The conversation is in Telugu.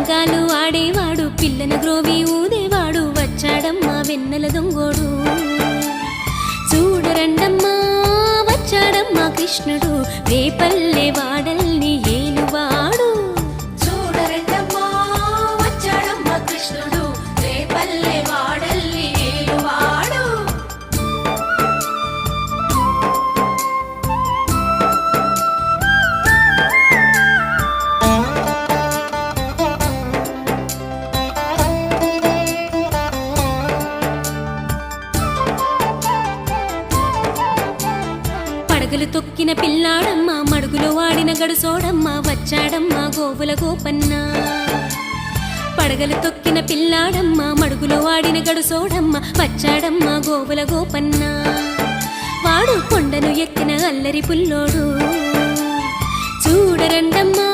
పతంకాలు ఆడేవాడు పిల్లన గ్రోవి ఊదేవాడు వచ్చాడమ్మా వెన్నెల దొంగోడు చూడరండమ్మా వచ్చాడమ్మా కృష్ణుడు రేపల్లె వాడల్ని ఏలువాడు చూడరండమ్మా వచ్చాడమ్మా కృష్ణుడు రేపల్లె వాడల్ని ఏలువాడు పడగలు తొక్కిన పిల్లాడమ్మ మడుగులో వాడిన గడుసోడమ్మ వచ్చాడమ్మా గోవుల గోపన్న పడగలు తొక్కిన పిల్లాడమ్మ మడుగులో వాడిన గడుసోడమ్మ వచ్చాడమ్మా గోవుల గోపన్న వాడు కొండను ఎక్కిన అల్లరి పుల్లోడు చూడరండమ్మా